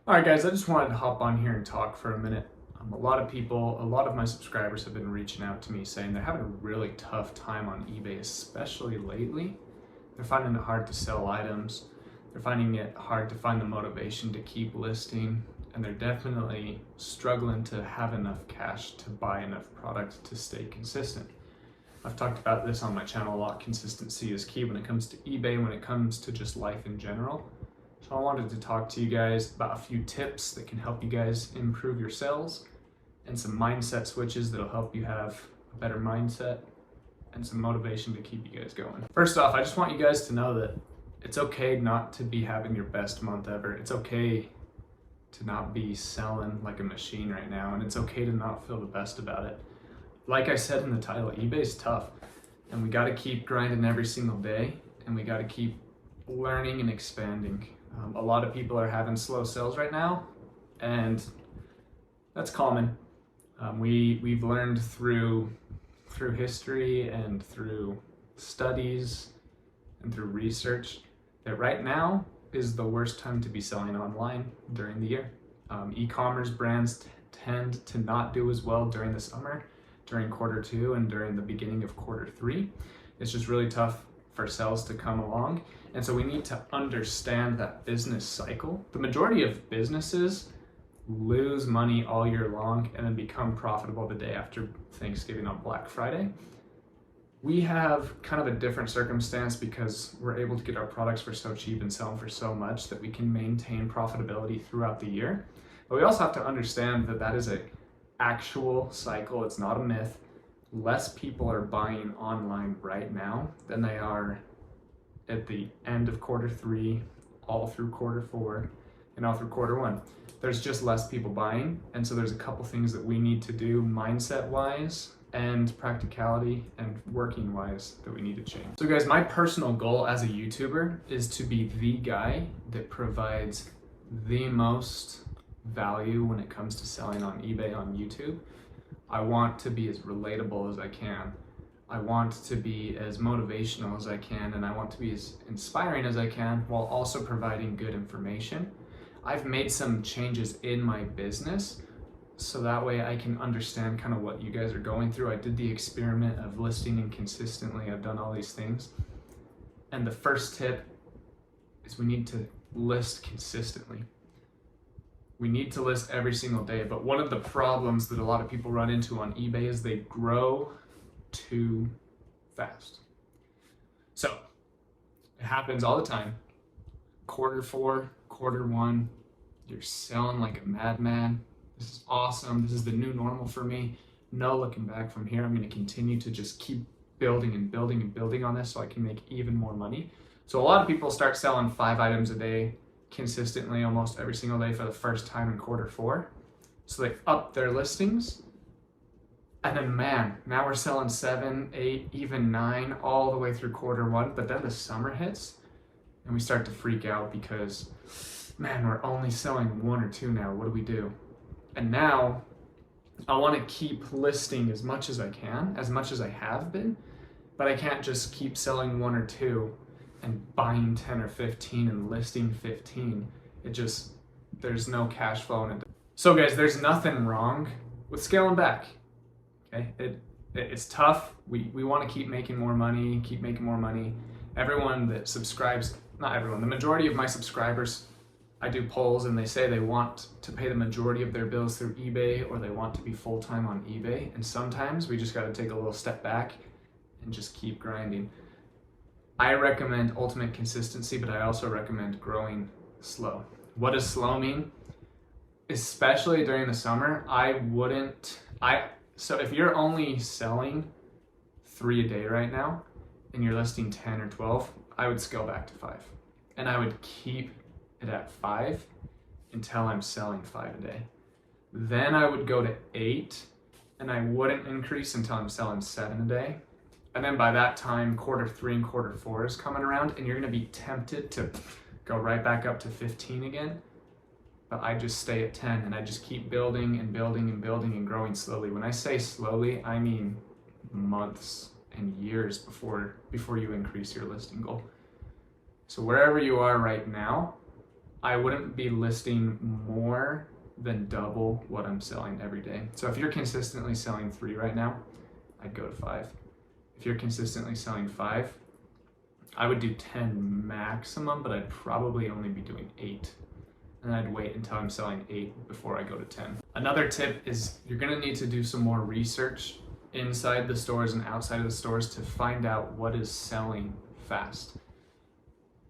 All right, guys, I just wanted to hop on here and talk for a minute. A lot of my subscribers have been reaching out to me saying they're having a really tough time on eBay, especially lately. They're finding it hard to sell items. They're finding it hard to find the motivation to keep listing, and they're definitely struggling to have enough cash to buy enough product to stay consistent. I've talked about this on my channel a lot. Consistency is key when it comes to eBay, when it comes to just life in general. So I wanted to talk to you guys about a few tips that can help you guys improve your sales and some mindset switches that'll help you have a better mindset and some motivation to keep you guys going. First off, I just want you guys to know that it's okay not to be having your best month ever. It's okay to not be selling like a machine right now, and it's okay to not feel the best about it. Like I said in the title, eBay's tough, and we got to keep grinding every single day, and we got to keep learning and expanding. A lot of people are having slow sales right now, and that's common. We've learned through history and through studies and through research that right now is the worst time to be selling online during the year. E-commerce brands tend to not do as well during the summer, during Q2, and during the beginning of Q3. It's just really tough for sales to come along. And so we need to understand that business cycle. The majority of businesses lose money all year long and then become profitable the day after Thanksgiving on Black Friday. We have kind of a different circumstance because we're able to get our products for so cheap and sell them for so much that we can maintain profitability throughout the year. But we also have to understand that that is an actual cycle. It's not a myth. Less people are buying online right now than they are at the end of Q3, all through Q4, and all through Q1. There's just less people buying, and so there's a couple things that we need to do mindset-wise and practicality and working-wise that we need to change. So guys, my personal goal as a YouTuber is to be the guy that provides the most value when it comes to selling on eBay on YouTube. I want to be as relatable as I can. I want to be as motivational as I can, and I want to be as inspiring as I can while also providing good information. I've made some changes in my business so that way I can understand kind of what you guys are going through. I did the experiment of listing inconsistently. I've done all these things. And the first tip is we need to list consistently. We need to list every single day, but one of the problems that a lot of people run into on eBay is they grow too fast. So it happens all the time. Q4, Q1, you're selling like a madman. This is awesome. This is the new normal for me. No looking back from here. I'm going to continue to just keep building and building and building on this so I can make even more money. So a lot of people start selling 5 items a day consistently almost every single day for the first time in Q4. So they up their listings. And then, man, now we're selling 7, 8, even 9 all the way through Q1. But then the summer hits and we start to freak out because, man, we're only selling 1 or 2 now. What do we do? And now I want to keep listing as much as I can, as much as I have been, but I can't just keep selling 1 or 2 and buying 10 or 15 and listing 15. There's no cash flow in it. So guys, there's nothing wrong with scaling back. Okay, it's tough. We want to keep making more money, Everyone that subscribes, not everyone, the majority of my subscribers, I do polls and they say they want to pay the majority of their bills through eBay or they want to be full-time on eBay. And sometimes we just got to take a little step back and just keep grinding. I recommend ultimate consistency, but I also recommend growing slow. What does slow mean? Especially during the summer, so if you're only selling 3 a day right now and you're listing 10 or 12, I would scale back to 5. And I would keep it at 5 until I'm selling 5 a day. Then I would go to 8 and I wouldn't increase until I'm selling 7 a day. And then by that time, Q3 and Q4 is coming around and you're gonna be tempted to go right back up to 15 again. But I just stay at 10 and I just keep building and building and building and growing slowly. When I say slowly, I mean months and years before you increase your listing goal. So wherever you are right now, I wouldn't be listing more than double what I'm selling every day. So if you're consistently selling 3 right now, I'd go to 5. If you're consistently selling 5, I would do 10 maximum, but I'd probably only be doing 8. And I'd wait until I'm selling 8 before I go to 10. Another tip is you're gonna need to do some more research inside the stores and outside of the stores to find out what is selling fast.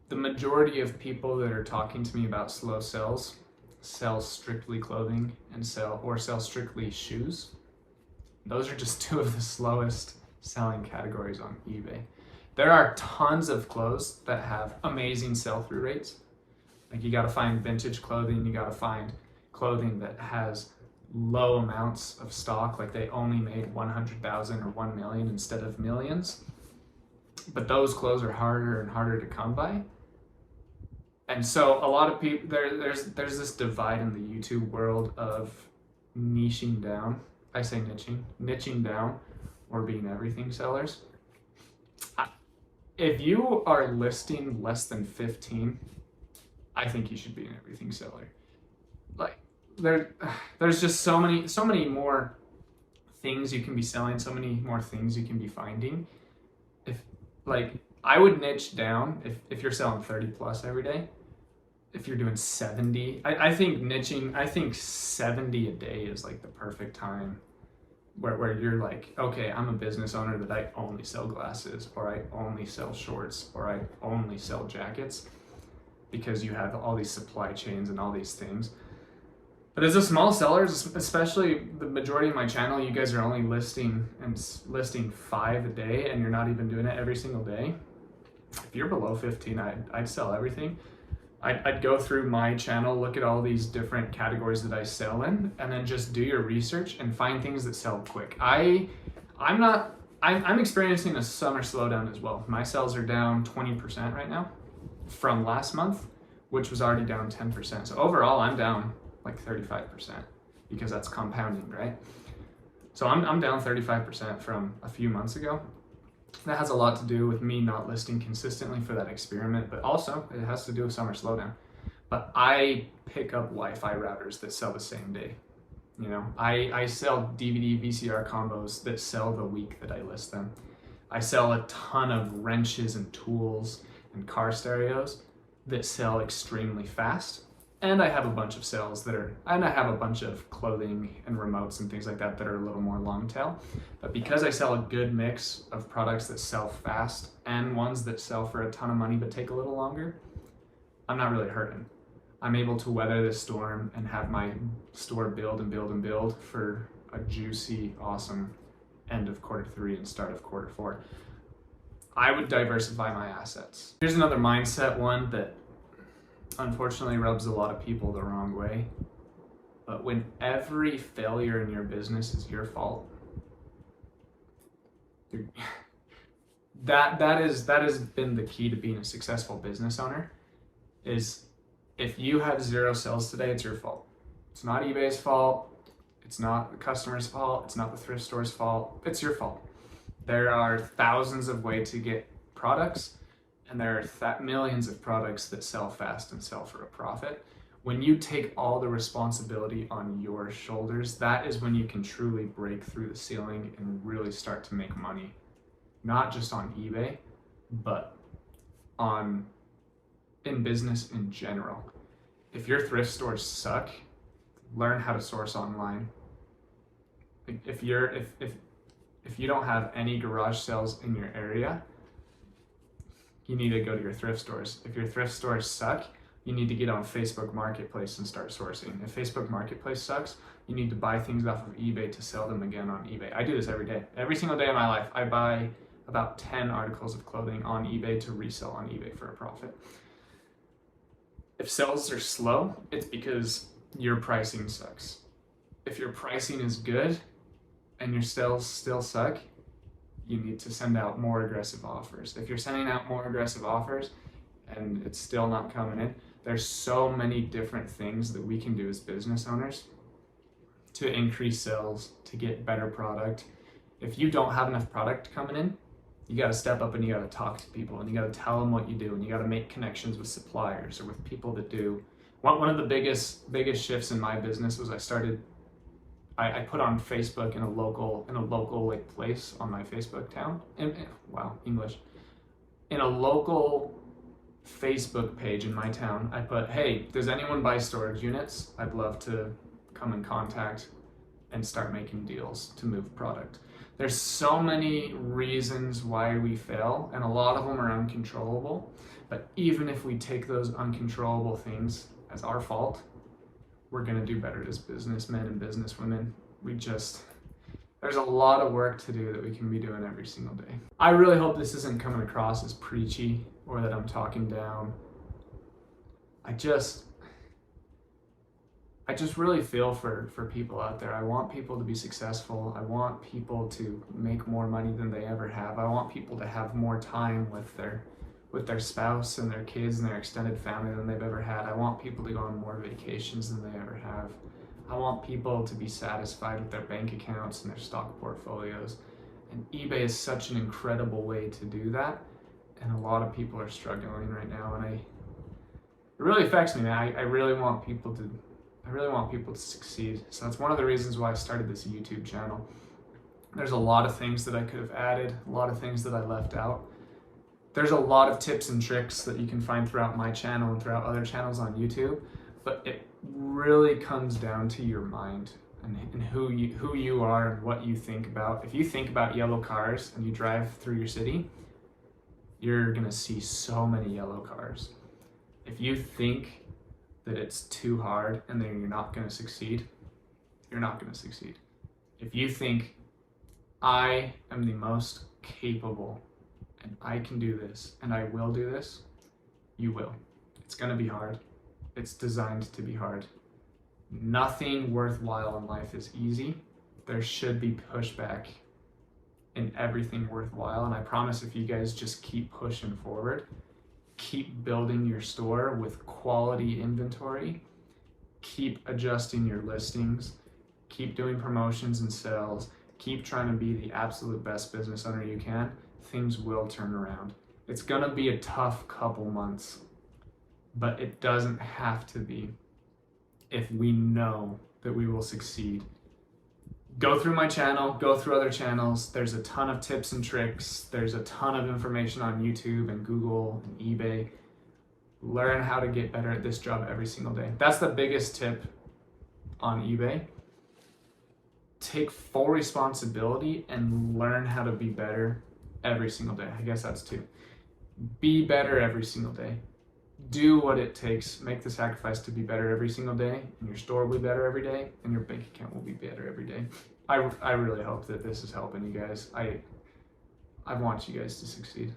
The majority of people that are talking to me about slow sells sell strictly clothing and sell strictly shoes. Those are just 2 of the slowest selling categories on eBay. There are tons of clothes that have amazing sell-through rates. Like, you gotta find vintage clothing, you gotta find clothing that has low amounts of stock, like they only made 100,000 or 1 million instead of millions. But those clothes are harder and harder to come by. And so a lot of people, there's this divide in the YouTube world of niching down. I say niching down, or being everything sellers. If you are listing less than 15, I think you should be an everything seller. Like, there's just so many more things you can be selling, so many more things you can be finding. I would niche down if you're selling 30 plus every day. If you're doing 70, I think 70 a day is like the perfect time where you're like, okay, I'm a business owner that I only sell glasses, or I only sell shorts, or I only sell jackets, because you have all these supply chains and all these things. But as a small seller, especially the majority of my channel, you guys are only listing 5 a day, and you're not even doing it every single day. If you're below 15, I'd sell everything. I'd go through my channel, look at all these different categories that I sell in, and then just do your research and find things that sell quick. I'm experiencing a summer slowdown as well. My sales are down 20% right now from last month, which was already down 10%. So overall, I'm down like 35%, because that's compounding, right? So I'm down 35% from a few months ago. That has a lot to do with me not listing consistently for that experiment, but also it has to do with summer slowdown. But I pick up Wi-Fi routers that sell the same day. You know, I sell DVD VCR combos that sell the week that I list them. I sell a ton of wrenches and tools and car stereos that sell extremely fast. And I have a bunch of sales I have a bunch of clothing and remotes and things like that that are a little more long tail. But because I sell a good mix of products that sell fast and ones that sell for a ton of money but take a little longer, I'm not really hurting. I'm able to weather this storm and have my store build and build and build for a juicy, awesome end of Q3 and start of Q4. I would diversify my assets. Here's another mindset one that unfortunately rubs a lot of people the wrong way. But when every failure in your business is your fault, that has been the key to being a successful business owner. Is if you have 0 sales today, it's your fault. It's not eBay's fault. It's not the customer's fault. It's not the thrift store's fault. It's your fault. There are thousands of ways to get products, and there are millions of products that sell fast and sell for a profit. When you take all the responsibility on your shoulders, that is when you can truly break through the ceiling and really start to make money. Not just on eBay, but in business in general. If your thrift stores suck, learn how to source online. If you don't have any garage sales in your area, you need to go to your thrift stores. If your thrift stores suck, you need to get on Facebook Marketplace and start sourcing. If Facebook Marketplace sucks, you need to buy things off of eBay to sell them again on eBay. I do this every day. Every single day of my life, I buy about 10 articles of clothing on eBay to resell on eBay for a profit. If sales are slow, it's because your pricing sucks. If your pricing is good and your sales still suck, you need to send out more aggressive offers. If you're sending out more aggressive offers and it's still not coming in, there's so many different things that we can do as business owners to increase sales, to get better product. If you don't have enough product coming in, you got to step up and you got to talk to people and you got to tell them what you do, and you got to make connections with suppliers or with people that do One of the biggest shifts in my business was I put on Facebook in a local like place on my Facebook town. English. In a local Facebook page in my town, I put, hey, does anyone buy storage units? I'd love to come in contact and start making deals to move product. There's so many reasons why we fail, and a lot of them are uncontrollable. But even if we take those uncontrollable things as our fault, we're gonna do better as businessmen and businesswomen. There's a lot of work to do that we can be doing every single day. I really hope this isn't coming across as preachy or that I'm talking down. I just really feel for people out there. I want people to be successful. I want people to make more money than they ever have. I want people to have more time with their spouse and their kids and their extended family than they've ever had. I want people to go on more vacations than they ever have. I want people to be satisfied with their bank accounts and their stock portfolios. And eBay is such an incredible way to do that. And a lot of people are struggling right now. And it really affects me, man. I really want people to succeed. So that's one of the reasons why I started this YouTube channel. There's a lot of things that I could have added, a lot of things that I left out. There's a lot of tips and tricks that you can find throughout my channel and throughout other channels on YouTube, but it really comes down to your mind and who you are and what you think about. If you think about yellow cars and you drive through your city, you're gonna see so many yellow cars. If you think that it's too hard and then you're not gonna succeed, you're not gonna succeed. If you think, I am the most capable and I can do this and I will do this, you will. It's gonna be hard. It's designed to be hard. Nothing worthwhile in life is easy. There should be pushback in everything worthwhile, and I promise if you guys just keep pushing forward, keep building your store with quality inventory, keep adjusting your listings, keep doing promotions and sales, keep trying to be the absolute best business owner you can, things will turn around. It's gonna be a tough couple months, but it doesn't have to be if we know that we will succeed. Go through my channel, go through other channels. There's a ton of tips and tricks. There's a ton of information on YouTube and Google and eBay. Learn how to get better at this job every single day. That's the biggest tip on eBay. Take full responsibility and learn how to be better every single day. I guess that's two. Be better every single day. Do what it takes. Make the sacrifice to be better every single day, and your store will be better every day, and your bank account will be better every day. I really hope that this is helping you guys. I want you guys to succeed.